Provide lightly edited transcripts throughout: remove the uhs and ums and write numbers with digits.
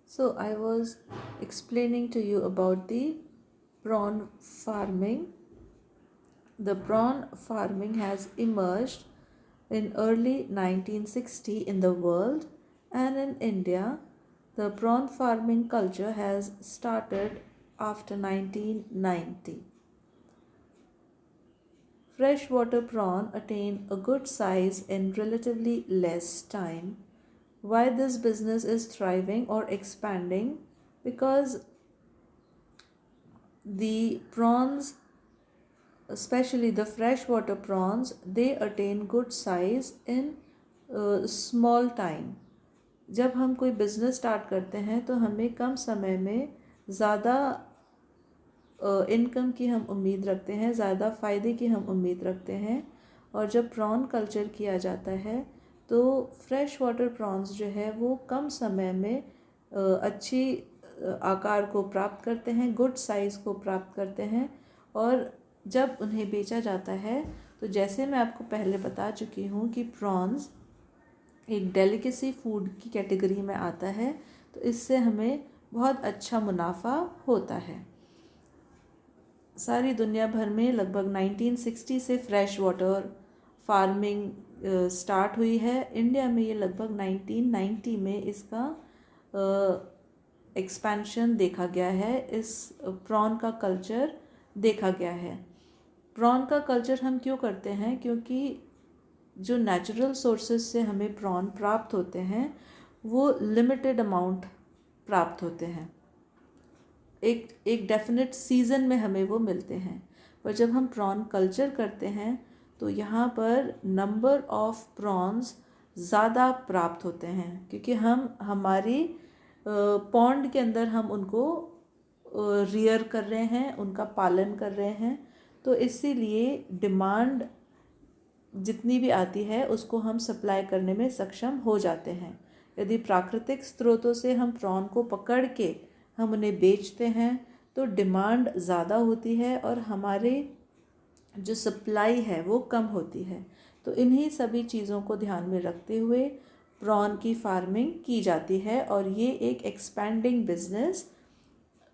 So, I was explaining to you about the prawn farming. The prawn farming has emerged in early 1960 in the world, and in India the prawn farming culture has started after 1990. Freshwater prawn attain a good size in relatively less time. Why this business is thriving or expanding? Because the prawns, especially the freshwater prawns, they attain good size in small time. जब हम कोई business start करते हैं तो हमें कम समय में ज़्यादा इनकम की हम उम्मीद रखते हैं, ज़्यादा फ़ायदे की हम उम्मीद रखते हैं। और जब प्रॉन कल्चर किया जाता है तो फ्रेश वाटर प्रॉन्स जो है वो कम समय में अच्छी आकार को प्राप्त करते हैं, गुड साइज़ को प्राप्त करते हैं। और जब उन्हें बेचा जाता है तो जैसे मैं आपको पहले बता चुकी हूँ कि प्रॉन्स एक डेलिकेसी फूड की कैटेगरी में आता है, तो इससे हमें बहुत अच्छा मुनाफा होता है। सारी दुनिया भर में लगभग 1960 से फ्रेश वाटर फार्मिंग स्टार्ट हुई है। इंडिया में ये लगभग 1990 में इसका एक्सपेंशन देखा गया है, इस प्रॉन का कल्चर देखा गया है। प्रॉन का कल्चर हम क्यों करते हैं? क्योंकि जो नेचुरल सोर्सेज से हमें प्रॉन प्राप्त होते हैं वो लिमिटेड अमाउंट प्राप्त होते हैं, एक डेफिनेट सीज़न में हमें वो मिलते हैं। पर जब हम प्रॉन कल्चर करते हैं तो यहाँ पर नंबर ऑफ प्रॉन्स ज़्यादा प्राप्त होते हैं, क्योंकि हम हमारी पॉन्ड के अंदर हम उनको रियर कर रहे हैं, उनका पालन कर रहे हैं। तो इसीलिए डिमांड जितनी भी आती है उसको हम सप्लाई करने में सक्षम हो जाते हैं। यदि प्राकृतिक स्रोतों से हम प्रॉन को पकड़ के हम उन्हें बेचते हैं तो डिमांड ज़्यादा होती है और हमारे जो सप्लाई है वो कम होती है। तो इन्हीं सभी चीज़ों को ध्यान में रखते हुए प्रॉन की फार्मिंग की जाती है और ये एक एक्सपैंडिंग बिजनेस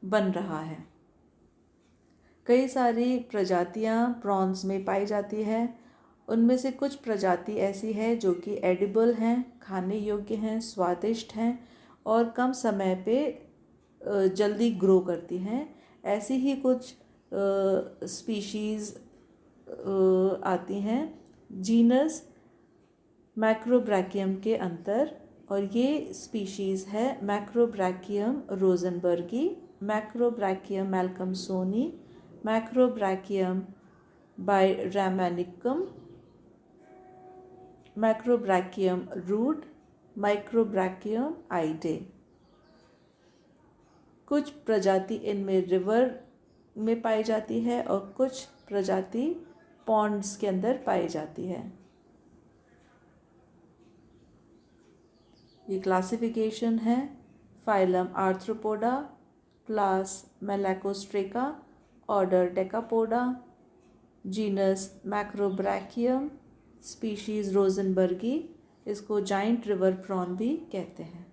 बन रहा है। कई सारी प्रजातियां प्रॉन्स में पाई जाती है। उनमें से कुछ प्रजाति ऐसी है जो कि एडिबल हैं, खाने योग्य हैं, स्वादिष्ट हैं और कम समय पे जल्दी ग्रो करती हैं। ऐसी ही कुछ स्पीशीज़ आती हैं जीनस मैक्रोब्रैकियम के अंतर, और ये स्पीशीज़ है मैक्रोब्रैकियम रोजनबर्गी, मैक्रोब्रैकियम मैल्कमसोनी, मैक्रोब्रैकियम बायरैमानिकम, मैक्रोब्रैकियम रूड, माइक्रोब्रैकियम आइडे। कुछ प्रजाति इनमें रिवर में पाई जाती है और कुछ प्रजाति पॉन्ड्स के अंदर पाई जाती है। ये क्लासिफिकेशन है: phylum arthropoda, class malacostraca, order decapoda, genus macrobrachium, species rosenbergii. इसको जाइंट रिवर प्रॉन भी कहते हैं।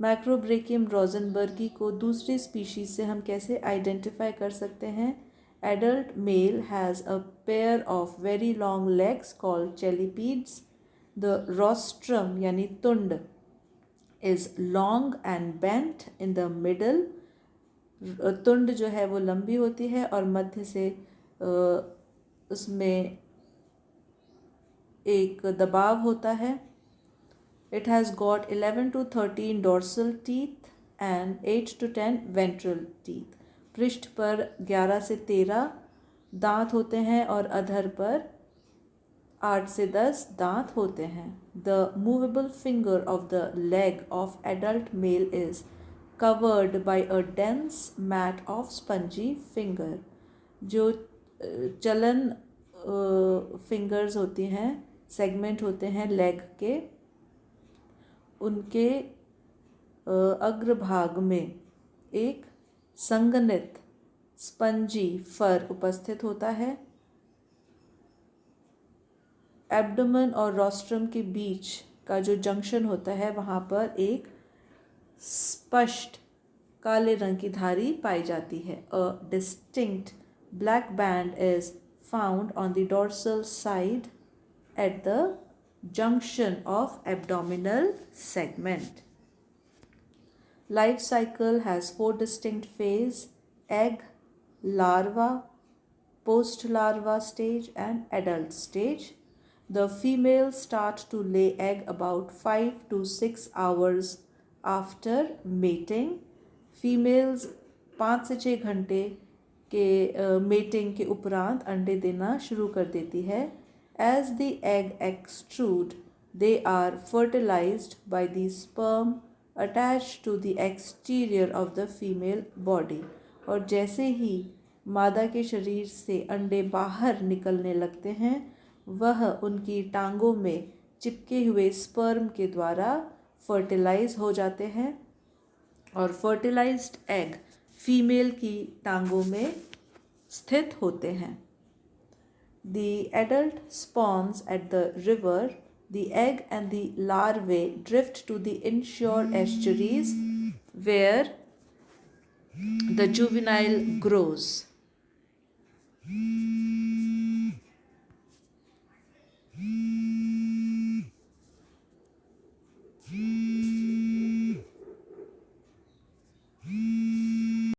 मैक्रोब्रैकियम रोजनबर्गी को दूसरी स्पीशीज़ से हम कैसे आइडेंटिफाई कर सकते हैं? Adult male has a pair of very long legs called chelipeds. The rostrum यानी तुंड is long and bent in the middle. तुंड जो है वो लंबी होती है और मध्य से उसमें एक दबाव होता है। It has got 11 to 13 dorsal teeth and 8 to 10 ventral teeth. पृष्ठ पर 11 से 13 दांत होते हैं और अधर पर 8 से 10 दांत होते हैं। The movable finger of the leg of adult male is covered by a dense mat of spongy finger. जो चलन फिंगर्स होती हैं, सेगमेंट होते हैं लेग के, उनके अग्रभाग में एक संघनित स्पंजी फर उपस्थित होता है। एब्डोमेन और रोस्ट्रम के बीच का जो जंक्शन होता है वहाँ पर एक स्पष्ट काले रंग की धारी पाई जाती है. A distinct black band is found on the dorsal side at the junction of abdominal segment. Life cycle has 4 distinct phases: egg, larva, post-larva stage and adult stage. The females start to lay egg about 5 to 6 hours after mating. Females 5 से 6 घंटे के mating के उपरांत अंडे देना शुरू कर देती है. As the egg extrude, they are fertilized by the sperm attached to the exterior of the female body. और जैसे ही मादा के शरीर से अंडे बाहर निकलने लगते हैं वह उनकी टांगों में चिपके हुए स्पर्म के द्वारा फर्टिलाइज हो जाते हैं और फर्टिलाइज्ड एग फीमेल की टांगों में स्थित होते हैं. The adult spawns at the river. The egg and the larvae drift to the inshore estuaries where the juvenile grows.